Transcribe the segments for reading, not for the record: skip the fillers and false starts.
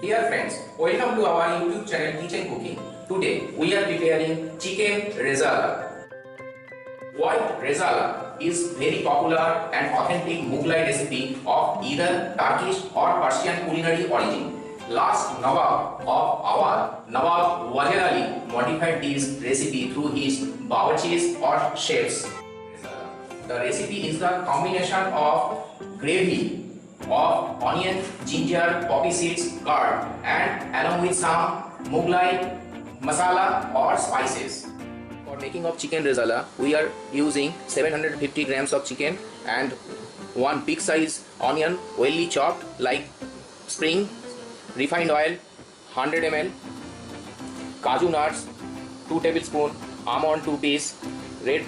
Dear friends, welcome to our YouTube channel Kitchen Cooking. Today we are preparing chicken rezala. White rezala is very popular and authentic Mughlai recipe of either Turkish or Persian culinary origin. Last Nawab of our Nawab Wajid Ali modified this recipe through his bawarchis or chefs. The recipe is the combination of gravy of onion, ginger, poppy seeds, curd and along with some Mughlai masala or spices. For making of chicken rezala, we are using 750 grams of chicken and one big size onion wellly chopped like spring, refined oil 100 ml, kaju nuts 2 tablespoon, almond 2 piece, red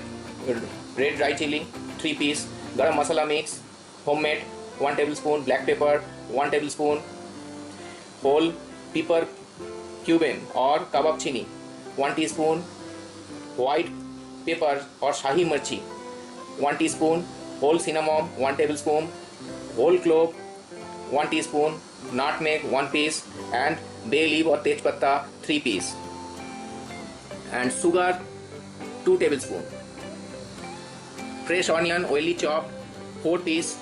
dry chili 3 piece, garam masala mix homemade 1 tablespoon, black pepper 1 tablespoon, whole pepper cumin or kabab chini 1 teaspoon, white pepper or shahi mirchi 1 teaspoon, whole cinnamon 1 tablespoon, whole clove 1 teaspoon, nutmeg 1 piece and bay leaf or tej patta 3 piece and sugar 2 tablespoon. Fresh onion oily chopped 4 piece,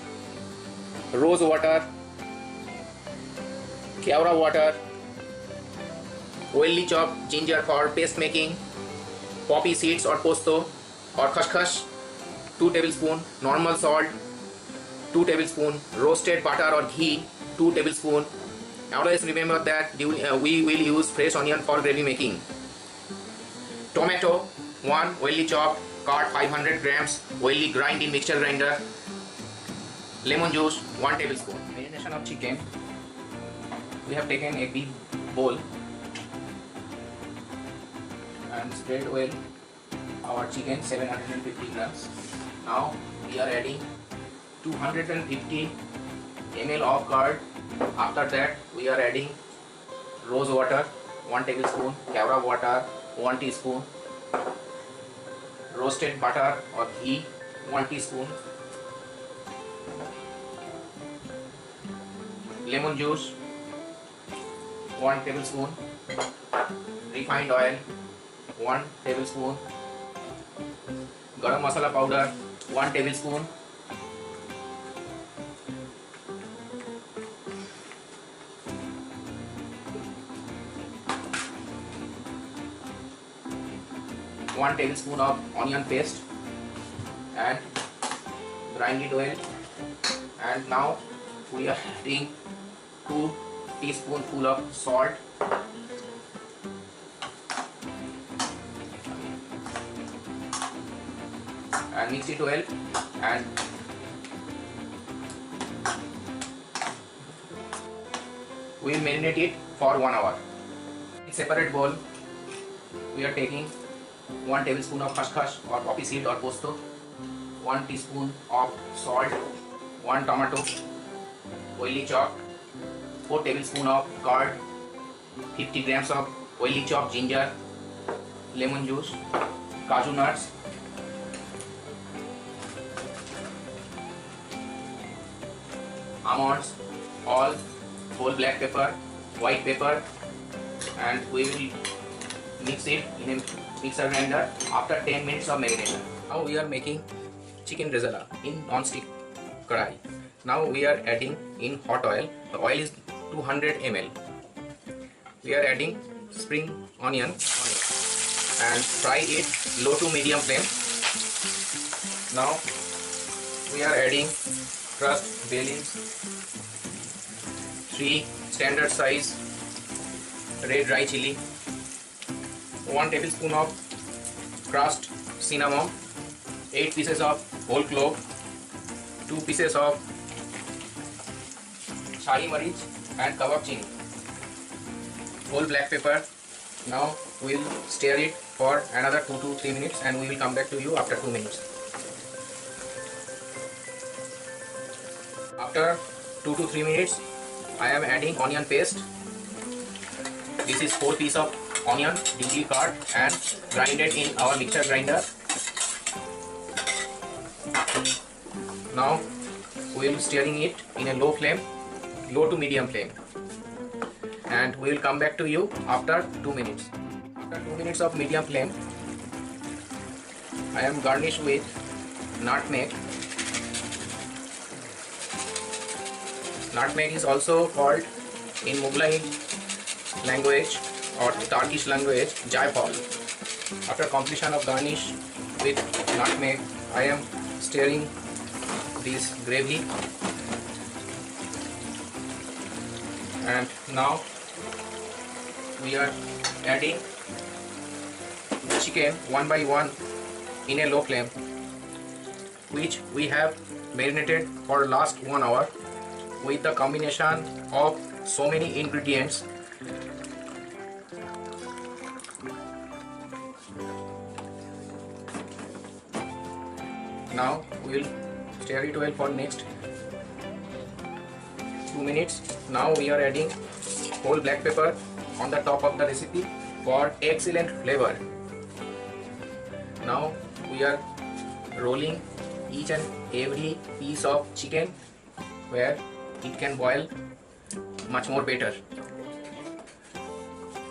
rose water, keora water, oily chopped ginger for paste making, poppy seeds or posto or khashkhash 2 tablespoon, normal salt 2 tablespoon, roasted butter or ghee 2 tablespoon. Always remember that we will use fresh onion for gravy making. Tomato 1 oily chopped, curd 500 grams oily grind in mixture grinder, lemon juice 1 tablespoon. Marination of chicken. We have taken a big bowl and spread well our chicken 750 grams. Now we are adding 250 ml of curd. After that we are adding rose water 1 tablespoon, keora water 1 teaspoon, roasted butter or ghee 1 teaspoon, lemon juice 1 tablespoon, refined oil 1 tablespoon, garam masala powder 1 tablespoon, one tablespoon of onion paste and grind it well. And now we are adding 2 teaspoonful of salt and mix it well and we will marinate it for 1 hour. In separate bowl we are taking 1 tablespoon of khashkhash or poppy seed or posto, 1 teaspoon of salt, 1 tomato oily chopped, 4 tablespoon of curd, 50 grams of oily chopped ginger, lemon juice, kaju nuts, almonds, all, whole black pepper, white pepper, and we will mix it in a mixer grinder after 10 minutes of marination. Now we are making chicken rezala in non-stick kadai. Now we are adding in hot oil. The oil is 200 ml. We are adding spring onion on it and fry it low to medium flame. Now we are adding crushed bay leaves, 3 standard size red dry chili, 1 tablespoon of crushed cinnamon, 8 pieces of whole clove, 2 pieces of shahi marich and kabab chini, whole black pepper. Now we will stir it for another 2 to 3 minutes and we will come back to you after 2 minutes. After 2 to 3 minutes I am adding onion paste. This is 4 pieces of onion deeply cut and grinded in our mixer grinder. Now we will stirring it in a low to medium flame. and we will come back to you after 2 minutes. After 2 minutes of medium flame, I am garnished with nutmeg. Nutmeg is also called in Mughlai language or Turkish language Jaifal. After completion of garnish with nutmeg, I am stirring this gravy, and now we are adding chicken one by one in a low flame, which we have marinated for last 1 hour with the combination of so many ingredients. Now we will stir it well for next 2 minutes. Now we are adding whole black pepper on the top of the recipe for excellent flavor. Now we are rolling each and every piece of chicken where it can boil much more better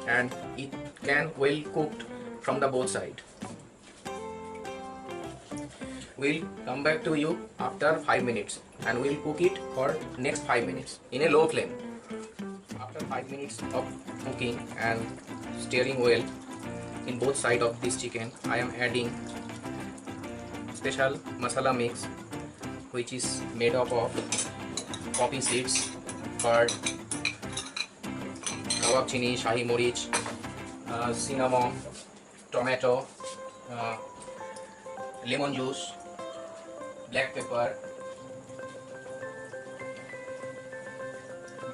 and it can well cooked from the both side. We'll come back to you after 5 minutes and we'll cook it for next 5 minutes in a low flame. After 5 minutes of cooking and stirring well in both sides of this chicken, I am adding special masala mix which is made up of poppy seeds, curd, kebab chini, shahi morich, cinnamon, tomato, lemon juice, black pepper,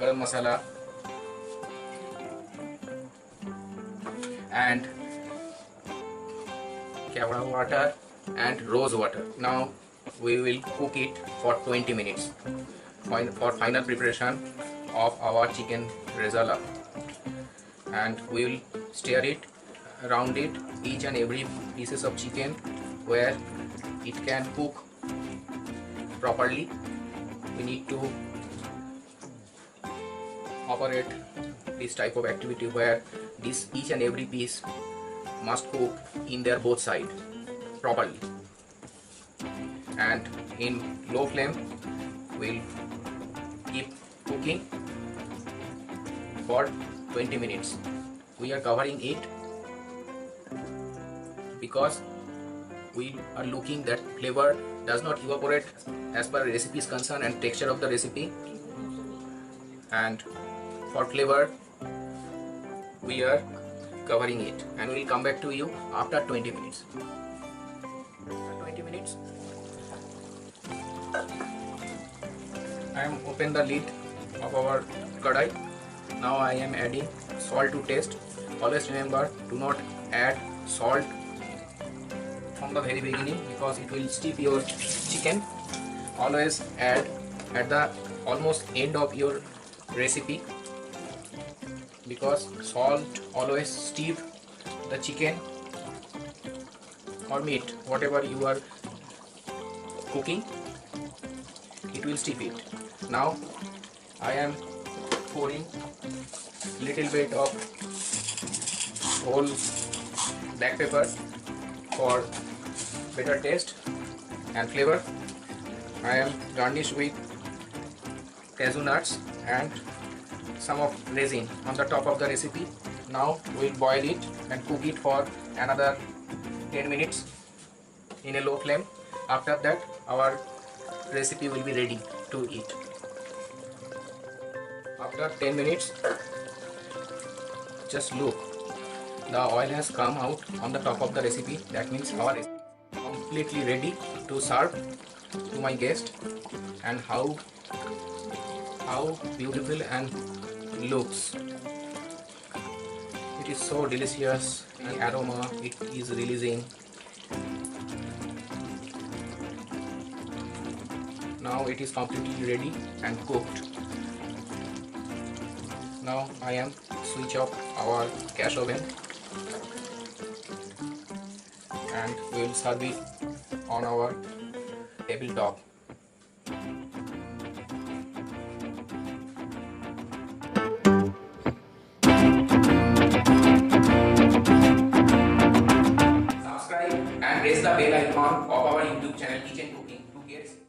garam masala, and kevra water and rose water. Now we will cook it for 20 minutes for final preparation of our chicken rezala, and we will stir it, round it each and every pieces of chicken where it can cook properly. We need to operate this type of activity where this each and every piece must cook in their both side properly, and in low flame we'll keep cooking for 20 minutes. We are covering it because we are looking that flavor does not evaporate as per recipe is concerned and texture of the recipe, and for flavor we are covering it, and we will come back to you after 20 minutes. After 20 minutes I am open the lid of our kadai. Now I am adding salt to taste. Always remember, do not add salt from the very beginning because it will steep your chicken. Always add at the almost end of your recipe because salt always steep the chicken or meat, whatever you are cooking, it will steep it. Now I am pouring little bit of whole black pepper for better taste and flavor. I am garnished with cashew nuts and some of resin on the top of the recipe. Now we'll boil it and cook it for another 10 minutes in a low flame. After that our recipe will be ready to eat. After 10 minutes, just look, the oil has come out on the top of the recipe. That means our recipe is completely ready to serve to my guest. And how beautiful and looks. It is so delicious, the aroma it is releasing. Now it is completely ready and cooked. Now I am switch off our gas oven and we will serve it on our tabletop. press the bell icon of our YouTube channel Kitchen Cooking to get